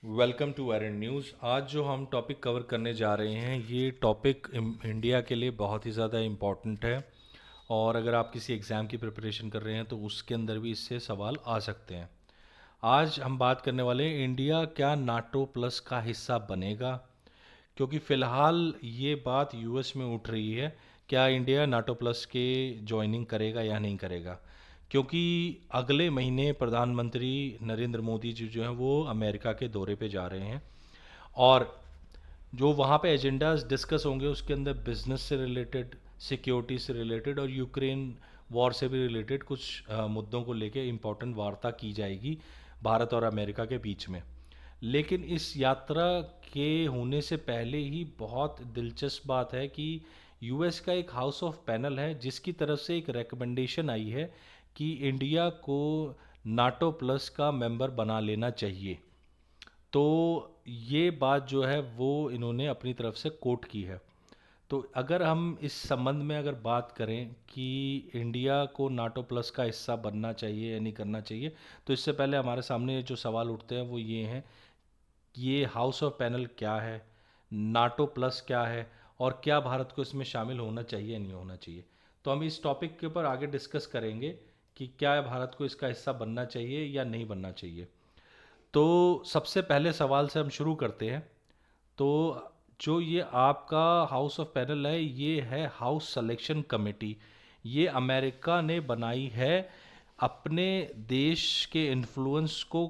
Welcome to Eran news. आज जो हम टॉपिक कवर करने जा रहे हैं ये टॉपिक इंडिया के लिए बहुत ही ज़्यादा इम्पॉर्टेंट है। और अगर आप किसी एग्ज़ाम की प्रिपरेशन कर रहे हैं तो उसके अंदर भी इससे सवाल आ सकते हैं। आज हम बात करने वाले हैं, इंडिया क्या नाटो प्लस का हिस्सा बनेगा? क्योंकि फ़िलहाल ये बात यूएस में उठ रही है, क्या इंडिया नाटो प्लस के ज्वाइनिंग करेगा या नहीं करेगा। क्योंकि अगले महीने प्रधानमंत्री नरेंद्र मोदी जी जो हैं वो अमेरिका के दौरे पे जा रहे हैं। और जो वहाँ पे एजेंडाज डिस्कस होंगे उसके अंदर बिजनेस से रिलेटेड, सिक्योरिटी से रिलेटेड और यूक्रेन वॉर से भी रिलेटेड कुछ मुद्दों को लेके इम्पोर्टेंट वार्ता की जाएगी भारत और अमेरिका के बीच में। लेकिन इस यात्रा के होने से पहले ही बहुत दिलचस्प बात है कि यूएस का एक हाउस ऑफ पैनल है जिसकी तरफ से एक रिकमेंडेशन आई है कि इंडिया को नाटो प्लस का मेंबर बना लेना चाहिए। तो ये बात जो है वो इन्होंने अपनी तरफ से कोट की है। तो अगर हम इस संबंध में अगर बात करें कि इंडिया को नाटो प्लस का हिस्सा बनना चाहिए या नहीं करना चाहिए, तो इससे पहले हमारे सामने जो सवाल उठते हैं वो ये हैं, ये हाउस ऑफ पैनल क्या है, नाटो प्लस क्या है, और क्या भारत को इसमें शामिल होना चाहिए या नहीं होना चाहिए। तो हम इस टॉपिक के ऊपर आगे डिस्कस करेंगे कि क्या भारत को इसका हिस्सा बनना चाहिए या नहीं बनना चाहिए। तो सबसे पहले सवाल से हम शुरू करते हैं। तो जो ये आपका हाउस ऑफ पैनल है ये है हाउस सिलेक्शन कमेटी। ये अमेरिका ने बनाई है अपने देश के इन्फ्लुएंस को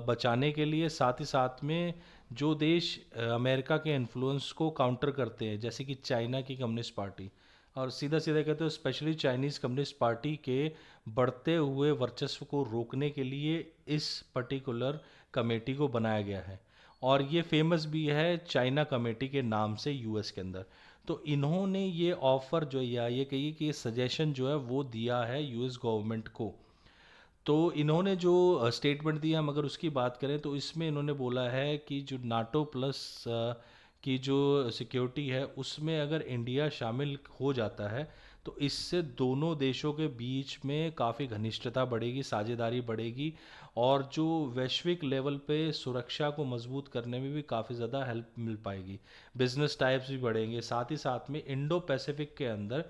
बचाने के लिए, साथ ही साथ में जो देश अमेरिका के इन्फ्लुएंस को काउंटर करते हैं जैसे कि चाइना की कम्युनिस्ट पार्टी, और सीधा सीधा कहते हो स्पेशली चाइनीज़ कम्युनिस्ट पार्टी के बढ़ते हुए वर्चस्व को रोकने के लिए इस पर्टिकुलर कमेटी को बनाया गया है। और ये फेमस भी है चाइना कमेटी के नाम से यूएस के अंदर। तो इन्होंने ये ऑफ़र जो, या ये कहिए कि ये सजेशन जो है वो दिया है यूएस गवर्नमेंट को। तो इन्होंने जो स्टेटमेंट दिया, हम अगर उसकी बात करें तो इसमें इन्होंने बोला है कि जो नाटो प्लस की जो सिक्योरिटी है उसमें अगर इंडिया शामिल हो जाता है तो इससे दोनों देशों के बीच में काफ़ी घनिष्ठता बढ़ेगी, साझेदारी बढ़ेगी, और जो वैश्विक लेवल पे सुरक्षा को मजबूत करने में भी काफ़ी ज़्यादा हेल्प मिल पाएगी। बिजनेस टाइप्स भी बढ़ेंगे, साथ ही साथ में इंडो पैसिफिक के अंदर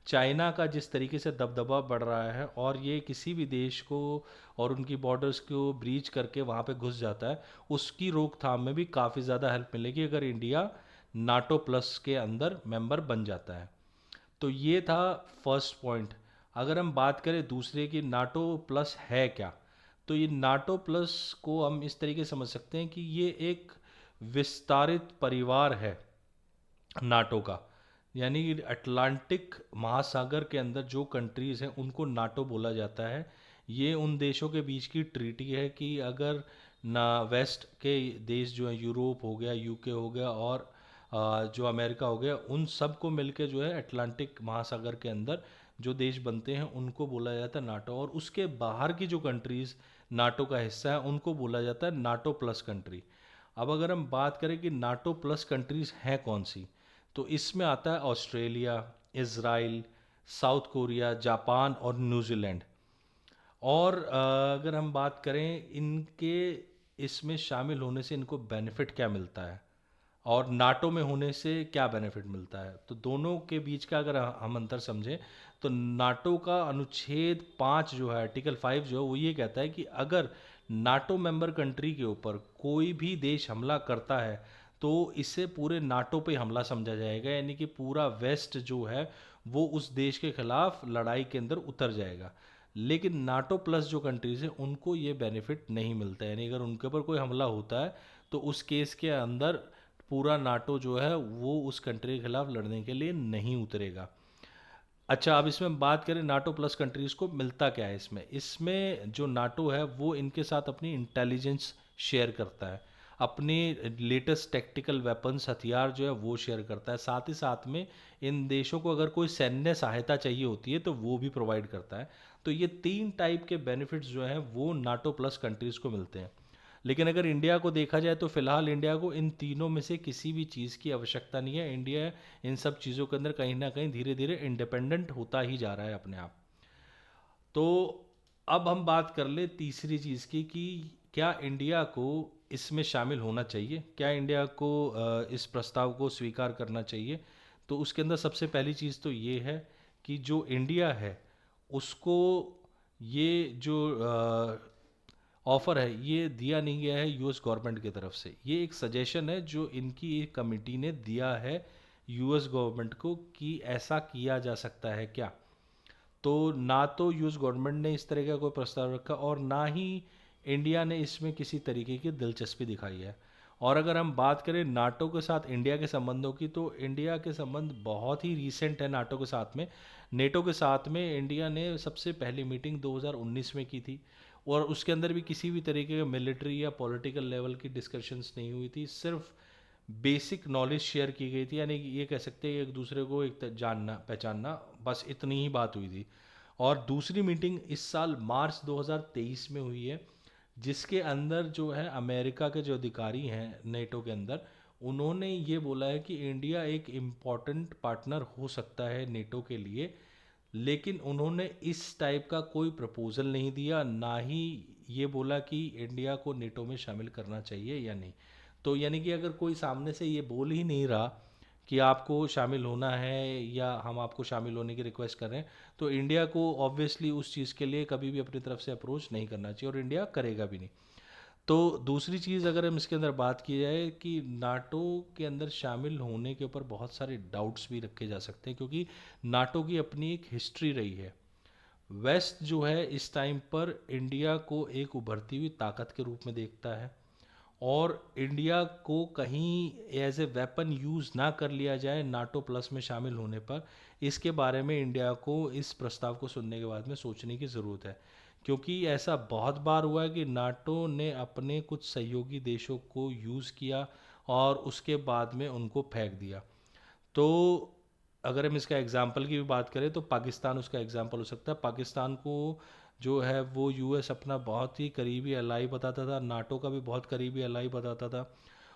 चाइना का जिस तरीके से दबदबा बढ़ रहा है और ये किसी भी देश को और उनकी बॉर्डर्स को ब्रीच करके वहाँ पे घुस जाता है, उसकी रोकथाम में भी काफ़ी ज़्यादा हेल्प मिलेगी अगर इंडिया नाटो प्लस के अंदर मेंबर बन जाता है। तो ये था फर्स्ट पॉइंट। अगर हम बात करें दूसरे की, नाटो प्लस है क्या, तो ये नाटो प्लस को हम इस तरीके से समझ सकते हैं कि ये एक विस्तारित परिवार है नाटो का। यानी अटलांटिक महासागर के अंदर जो कंट्रीज़ हैं उनको नाटो बोला जाता है। ये उन देशों के बीच की ट्रीटी है कि अगर ना वेस्ट के देश जो है, यूरोप हो गया, यूके हो गया, और जो अमेरिका हो गया, उन सब को मिलके जो है अटलांटिक महासागर के अंदर जो देश बनते हैं उनको बोला जाता है नाटो। और उसके बाहर की जो कंट्रीज़ नाटो का हिस्सा है उनको बोला जाता है नाटो प्लस कंट्री। अब अगर हम बात करें कि नाटो प्लस कंट्रीज़ हैं कौन सी, तो इसमें आता है Australia, Israel, south Korea, Japan और न्यूजीलैंड। और अगर हम बात करें इनके इसमें शामिल होने से इनको बेनिफिट क्या मिलता है और नाटो में होने से क्या बेनिफिट मिलता है, तो दोनों के बीच का अगर हम अंतर समझें तो नाटो का अनुच्छेद 5 जो है, आर्टिकल 5 जो है, वो ये कहता है कि अगर नाटो मेंबर कंट्री के ऊपर कोई भी देश हमला करता है तो इसे पूरे नाटो पे हमला समझा जाएगा, यानी कि पूरा वेस्ट जो है वो उस देश के खिलाफ लड़ाई के अंदर उतर जाएगा। लेकिन नाटो प्लस जो कंट्रीज़ हैं उनको ये बेनिफिट नहीं मिलता है, यानी अगर उनके ऊपर कोई हमला होता है तो उस केस के अंदर पूरा नाटो जो है वो उस कंट्री के खिलाफ लड़ने के लिए नहीं उतरेगा। अच्छा, अब इसमें बात करें नाटो प्लस कंट्रीज़ को मिलता क्या है इसमें। इसमें जो नाटो है वो इनके साथ अपनी इंटेलिजेंस शेयर करता है, अपनी लेटेस्ट टेक्टिकल वेपन्स, हथियार जो है वो शेयर करता है, साथ ही साथ में इन देशों को अगर कोई सैन्य सहायता चाहिए होती है तो वो भी प्रोवाइड करता है। तो ये तीन टाइप के बेनिफिट्स जो हैं वो नाटो प्लस कंट्रीज़ को मिलते हैं। लेकिन अगर इंडिया को देखा जाए तो फिलहाल इंडिया को इन तीनों में से किसी भी चीज़ की आवश्यकता नहीं है। इंडिया इन सब चीज़ों के अंदर कहीं ना कहीं धीरे धीरे इंडिपेंडेंट होता ही जा रहा है अपने आप। तो अब हम बात कर ले तीसरी चीज़ की कि क्या इंडिया को इसमें शामिल होना चाहिए, क्या इंडिया को इस प्रस्ताव को स्वीकार करना चाहिए। तो उसके अंदर सबसे पहली चीज़ तो ये है कि जो इंडिया है उसको ये जो ऑफ़र है ये दिया नहीं गया है यूएस गवर्नमेंट की तरफ से। ये एक सजेशन है जो इनकी एक कमेटी ने दिया है यूएस गवर्नमेंट को कि ऐसा किया जा सकता है क्या। तो ना तो यूएस गवर्नमेंट ने इस तरह का कोई प्रस्ताव रखा और ना ही इंडिया ने इसमें किसी तरीके की दिलचस्पी दिखाई है। और अगर हम बात करें नाटो के साथ इंडिया के संबंधों की, तो इंडिया के संबंध बहुत ही रीसेंट है नाटो के साथ में। नेटो के साथ में इंडिया ने सबसे पहली मीटिंग 2019 में की थी और उसके अंदर भी किसी भी तरीके का मिलिट्री या पॉलिटिकल लेवल की डिस्कशंस नहीं हुई थी, सिर्फ बेसिक नॉलेज शेयर की गई थी। यानी कि ये कह सकते हैं एक दूसरे को एक जानना पहचानना, बस इतनी ही बात हुई थी। और दूसरी मीटिंग इस साल मार्च 2023 में हुई है, जिसके अंदर जो है अमेरिका के जो अधिकारी हैं नेटो के अंदर, उन्होंने ये बोला है कि इंडिया एक इम्पॉर्टेंट पार्टनर हो सकता है नेटो के लिए। लेकिन उन्होंने इस टाइप का कोई प्रपोज़ल नहीं दिया, ना ही ये बोला कि इंडिया को नेटो में शामिल करना चाहिए या नहीं। तो यानी कि अगर कोई सामने से ये बोल ही नहीं रहा कि आपको शामिल होना है या हम आपको शामिल होने की रिक्वेस्ट कर रहे हैं, तो इंडिया को ऑब्वियसली उस चीज़ के लिए कभी भी अपनी तरफ से अप्रोच नहीं करना चाहिए और इंडिया करेगा भी नहीं। तो दूसरी चीज़ अगर हम इसके अंदर बात की जाए कि नाटो के अंदर शामिल होने के ऊपर बहुत सारे डाउट्स भी रखे जा सकते हैं, क्योंकि नाटो की अपनी एक हिस्ट्री रही है। वेस्ट जो है इस टाइम पर इंडिया को एक उभरती हुई ताकत के रूप में देखता है और इंडिया को कहीं एज ए वेपन यूज़ ना कर लिया जाए नाटो प्लस में शामिल होने पर, इसके बारे में इंडिया को इस प्रस्ताव को सुनने के बाद में सोचने की ज़रूरत है। क्योंकि ऐसा बहुत बार हुआ है कि नाटो ने अपने कुछ सहयोगी देशों को यूज़ किया और उसके बाद में उनको फेंक दिया। तो अगर हम इसका एग्ज़ाम्पल की भी बात करें तो पाकिस्तान उसका एग्ज़ाम्पल हो सकता है। पाकिस्तान को जो है वो यूएस अपना बहुत ही करीबी अलाई बताता था, नाटो का भी बहुत करीबी अलाई बताता था।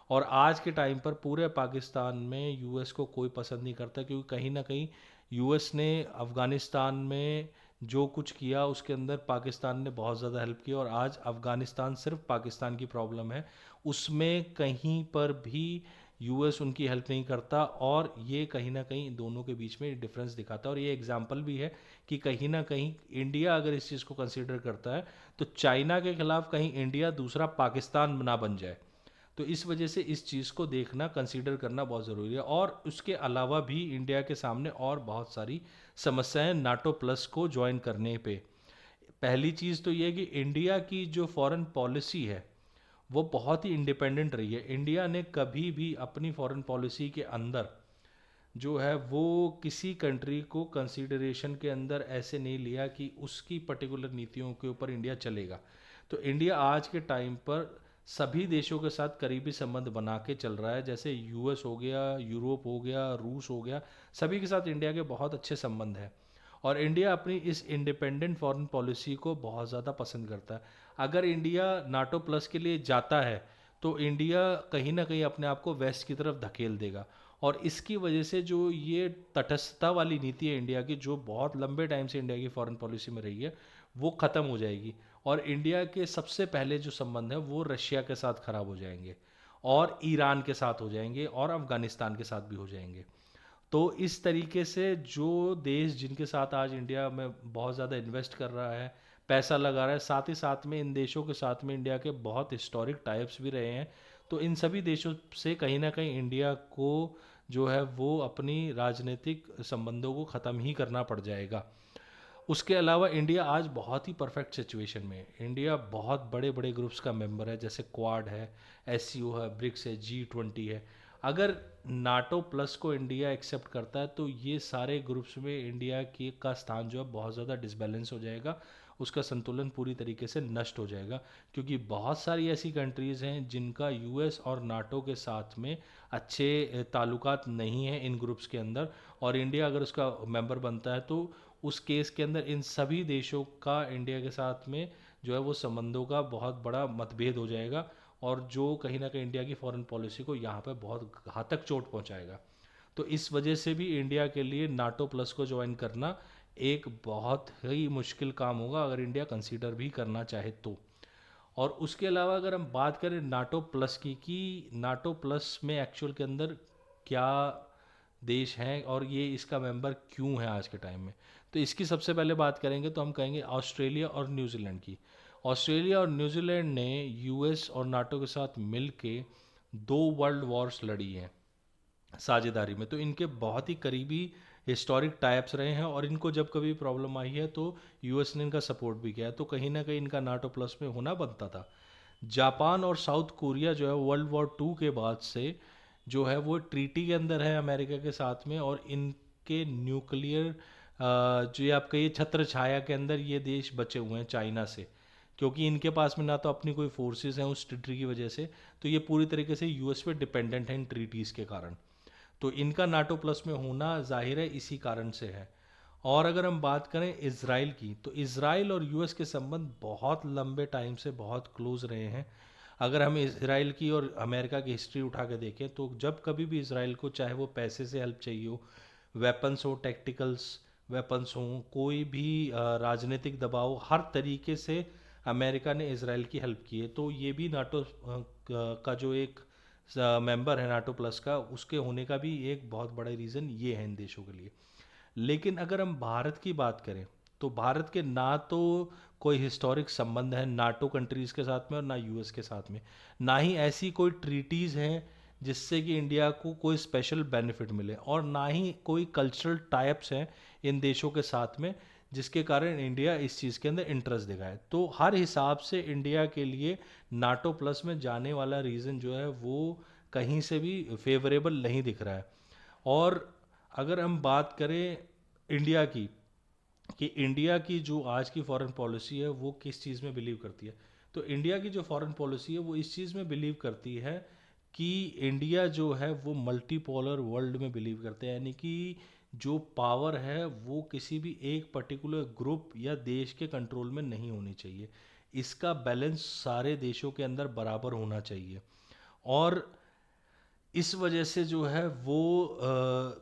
और आज के टाइम पर पूरे पाकिस्तान में यूएस को कोई पसंद नहीं करता, क्योंकि कहीं ना कहीं यूएस ने अफ़गानिस्तान में जो कुछ किया उसके अंदर पाकिस्तान ने बहुत ज़्यादा हेल्प की और आज अफ़गानिस्तान सिर्फ पाकिस्तान की प्रॉब्लम है, उसमें कहीं पर भी यूएस उनकी हेल्प नहीं करता। और ये कहीं ना कहीं दोनों के बीच में डिफरेंस दिखाता है और ये एग्जाम्पल भी है कि कहीं ना कहीं इंडिया अगर इस चीज़ को कंसीडर करता है तो चाइना के खिलाफ कहीं इंडिया दूसरा पाकिस्तान ना बन जाए। तो इस वजह से इस चीज़ को देखना कंसीडर करना बहुत ज़रूरी है। और उसके अलावा भी इंडिया के सामने और बहुत सारी समस्याएं नाटो प्लस को ज्वाइन करने पे। पहली चीज़ तो ये कि इंडिया की जो फॉरेन पॉलिसी है वो बहुत ही इंडिपेंडेंट रही है। इंडिया ने कभी भी अपनी फॉरेन पॉलिसी के अंदर जो है वो किसी कंट्री को कंसीडरेशन के अंदर ऐसे नहीं लिया कि उसकी पर्टिकुलर नीतियों के ऊपर इंडिया चलेगा। तो इंडिया आज के टाइम पर सभी देशों के साथ करीबी संबंध बना के चल रहा है, जैसे यूएस हो गया, यूरोप हो गया, रूस हो गया, सभी के साथ इंडिया के बहुत अच्छे संबंध हैं। और इंडिया अपनी इस इंडिपेंडेंट फॉरेन पॉलिसी को बहुत ज़्यादा पसंद करता है। अगर इंडिया नाटो प्लस के लिए जाता है तो इंडिया कहीं ना कहीं अपने आप को वेस्ट की तरफ धकेल देगा। और इसकी वजह से जो ये तटस्थता वाली नीति है इंडिया की, जो बहुत लंबे टाइम से इंडिया की फॉरेन पॉलिसी में रही है, वो ख़त्म हो जाएगी। और इंडिया के सबसे पहले जो संबंध है वो रशिया के साथ ख़राब हो जाएंगे और ईरान के साथ हो जाएंगे और अफ़गानिस्तान के साथ भी हो जाएंगे। तो इस तरीके से जो देश जिनके साथ आज इंडिया में बहुत ज़्यादा इन्वेस्ट कर रहा है, पैसा लगा रहा है, साथ ही साथ में इन देशों के साथ में इंडिया के बहुत हिस्टोरिक टाइप्स भी रहे हैं। तो इन सभी देशों से कहीं ना कहीं इंडिया को जो है वो अपनी राजनीतिक संबंधों को ख़त्म ही करना पड़ जाएगा। उसके अलावा इंडिया आज बहुत ही परफेक्ट सिचुएशन में है। इंडिया बहुत बड़े बड़े ग्रुप्स का मेंबर है, जैसे क्वाड है, एससीओ है, ब्रिक्स है, G20 है। अगर नाटो प्लस को इंडिया एक्सेप्ट करता है तो ये सारे ग्रुप्स में इंडिया की का स्थान जो है बहुत ज़्यादा डिसबैलेंस हो जाएगा, उसका संतुलन पूरी तरीके से नष्ट हो जाएगा। क्योंकि बहुत सारी ऐसी कंट्रीज़ हैं जिनका यूएस और नाटो के साथ में अच्छे ताल्लुकात नहीं हैं इन ग्रुप्स के अंदर, और इंडिया अगर उसका मेंबर बनता है तो उस केस के अंदर इन सभी देशों का इंडिया के साथ में जो है वो संबंधों का बहुत बड़ा मतभेद हो जाएगा और जो कहीं ना कहीं इंडिया की फॉरेन पॉलिसी को यहाँ पे बहुत घातक चोट पहुँचाएगा। तो इस वजह से भी इंडिया के लिए नाटो प्लस को ज्वाइन करना एक बहुत ही मुश्किल काम होगा अगर इंडिया कंसीडर भी करना चाहे तो। और उसके अलावा अगर हम बात करें नाटो प्लस की, कि नाटो प्लस में एक्चुअल के अंदर क्या देश हैं और ये इसका मेंबर क्यों है आज के टाइम में, तो इसकी सबसे पहले बात करेंगे तो हम कहेंगे ऑस्ट्रेलिया और न्यूजीलैंड की। ऑस्ट्रेलिया और न्यूजीलैंड ने यूएस और नाटो के साथ मिल के 2 वर्ल्ड वॉर्स लड़ी हैं साझेदारी में। तो इनके बहुत ही करीबी हिस्टोरिक टाइप्स रहे हैं, और इनको जब कभी प्रॉब्लम आई है तो यूएस ने इनका सपोर्ट भी किया है, तो कहीं ना कहीं इनका नाटो प्लस में होना बनता था। जापान और साउथ कोरिया जो है वर्ल्ड वॉर 2 के बाद से जो है वो ट्रीटी के अंदर है अमेरिका के साथ में, और इनके न्यूक्लियर जो ये आप कहिए छत्र छाया के अंदर ये देश बचे हुए हैं चाइना से, क्योंकि इनके पास में ना तो अपनी कोई फोर्सेस हैं उस ट्रीटी की वजह से, तो ये पूरी तरीके से यूएस पे डिपेंडेंट है इन ट्रीटीज़ के कारण। तो इनका नाटो प्लस में होना जाहिर है इसी कारण से है। और अगर हम बात करें इसराइल की, तो इसराइल और यूएस के संबंध बहुत लंबे टाइम से बहुत क्लोज रहे हैं। अगर हम इसराइल की और अमेरिका की हिस्ट्री उठा के देखें तो जब कभी भी इसराइल को चाहे वो पैसे से हेल्प चाहिए हो, वेपन्स हो, टेक्टिकल्स वेपन्स हो, कोई भी राजनीतिक दबाव, हर तरीके से अमेरिका ने इसराइल की हेल्प की है। तो ये भी नाटो का जो एक मेंबर है नाटो प्लस का, उसके होने का भी एक बहुत बड़ा रीज़न ये है इन देशों के लिए। लेकिन अगर हम भारत की बात करें तो भारत के ना तो कोई हिस्टोरिक संबंध है नाटो कंट्रीज़ के साथ में और ना यूएस के साथ में, ना ही ऐसी कोई ट्रीटीज़ हैं जिससे कि इंडिया को कोई स्पेशल बेनिफिट मिले, और ना ही कोई कल्चरल टाइप्स हैं इन देशों के साथ में जिसके कारण इंडिया इस चीज़ के अंदर इंटरेस्ट दिखाए। तो हर हिसाब से इंडिया के लिए नाटो प्लस में जाने वाला रीज़न जो है वो कहीं से भी फेवरेबल नहीं दिख रहा है। और अगर हम बात करें इंडिया की, कि इंडिया की जो आज की फॉरेन पॉलिसी है वो किस चीज़ में बिलीव करती है, तो इंडिया की जो फॉरेन पॉलिसी है वो इस चीज़ में बिलीव करती है कि इंडिया जो है वो मल्टीपोलर वर्ल्ड में बिलीव करते हैं, यानी कि जो पावर है वो किसी भी एक पर्टिकुलर ग्रुप या देश के कंट्रोल में नहीं होनी चाहिए, इसका बैलेंस सारे देशों के अंदर बराबर होना चाहिए। और इस वजह से जो है वो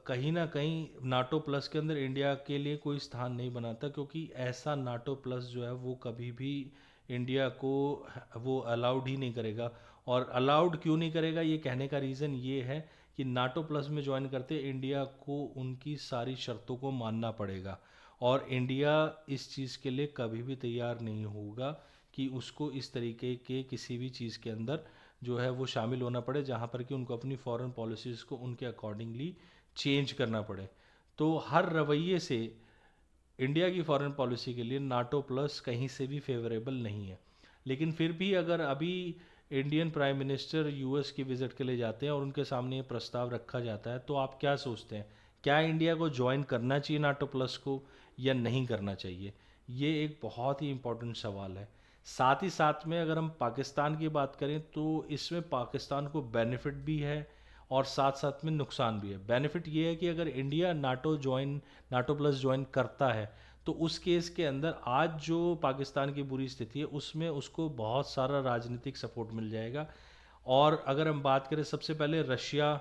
कहीं ना कहीं नाटो प्लस के अंदर इंडिया के लिए कोई स्थान नहीं बनाता, क्योंकि ऐसा नाटो प्लस जो है वो कभी भी इंडिया को वो अलाउड ही नहीं करेगा। और अलाउड क्यों नहीं करेगा, ये कहने का रीज़न ये है कि नाटो प्लस में ज्वाइन करते इंडिया को उनकी सारी शर्तों को मानना पड़ेगा, और इंडिया इस चीज़ के लिए कभी भी तैयार नहीं होगा कि उसको इस तरीके के किसी भी चीज़ के अंदर जो है वो शामिल होना पड़े जहाँ पर कि उनको अपनी फॉरेन पॉलिसीज़ को उनके अकॉर्डिंगली चेंज करना पड़े। तो हर रवैये से इंडिया की फॉरेन पॉलिसी के लिए नाटो प्लस कहीं से भी फेवरेबल नहीं है। लेकिन फिर भी अगर अभी इंडियन प्राइम मिनिस्टर यूएस की विज़िट के लिए जाते हैं और उनके सामने ये प्रस्ताव रखा जाता है, तो आप क्या सोचते हैं, क्या इंडिया को ज्वाइन करना चाहिए नाटो प्लस को या नहीं करना चाहिए? ये एक बहुत ही इम्पोर्टेंट सवाल है। साथ ही साथ में अगर हम पाकिस्तान की बात करें तो इसमें पाकिस्तान को बेनिफिट भी है और साथ साथ में नुकसान भी है। बेनिफिट ये है कि अगर इंडिया नाटो प्लस ज्वाइन करता है तो उस केस के अंदर आज जो पाकिस्तान की बुरी स्थिति है उसमें उसको बहुत सारा राजनीतिक सपोर्ट मिल जाएगा। और अगर हम बात करें सबसे पहले रशिया,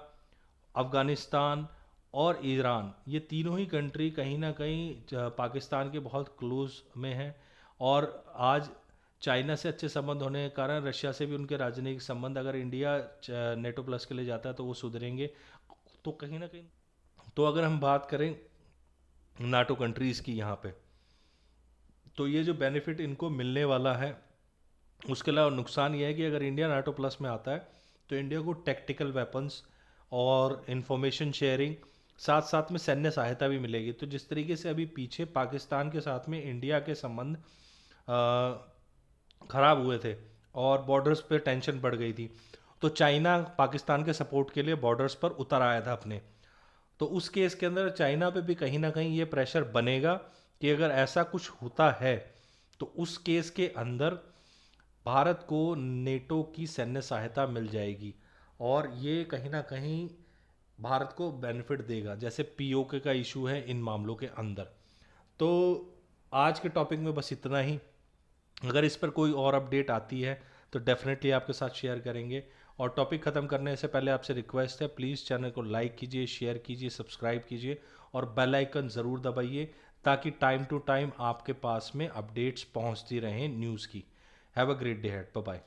अफ़गानिस्तान और ईरान, ये तीनों ही कंट्री कहीं ना कहीं पाकिस्तान के बहुत क्लोज में हैं। और आज चाइना से अच्छे संबंध होने के कारण रशिया से भी उनके राजनीतिक संबंध, अगर इंडिया नेटो प्लस के लिए जाता है तो वो सुधरेंगे। तो कहीं ना कहीं, तो अगर हम बात करें नाटो कंट्रीज़ की यहाँ पे, तो ये जो बेनिफिट इनको मिलने वाला है, उसके अलावा नुकसान ये है कि अगर इंडिया नाटो प्लस में आता है तो इंडिया को टेक्टिकल वेपन्स और इंफॉर्मेशन शेयरिंग, साथ साथ में सैन्य सहायता भी मिलेगी। तो जिस तरीके से अभी पीछे पाकिस्तान के साथ में इंडिया के संबंध खराब हुए थे और बॉर्डर्स पे टेंशन बढ़ गई थी, तो चाइना पाकिस्तान के सपोर्ट के लिए बॉर्डर्स पर उतर आया था अपने। तो उस केस के अंदर चाइना पे भी कहीं ना कहीं ये प्रेशर बनेगा कि अगर ऐसा कुछ होता है तो उस केस के अंदर भारत को नेटो की सैन्य सहायता मिल जाएगी, और ये कहीं ना कहीं भारत को बेनिफिट देगा, जैसे पीओके का इशू है इन मामलों के अंदर। तो आज के टॉपिक में बस इतना ही। अगर इस पर कोई और अपडेट आती है तो डेफिनेटली आपके साथ शेयर करेंगे। और टॉपिक ख़त्म करने से पहले आपसे रिक्वेस्ट है, प्लीज़ चैनल को लाइक कीजिए, शेयर कीजिए, सब्सक्राइब कीजिए और बेल आइकन ज़रूर दबाइए ताकि टाइम टू टाइम आपके पास में अपडेट्स पहुंचती रहें न्यूज़ की। Have a great day ahead, bye bye.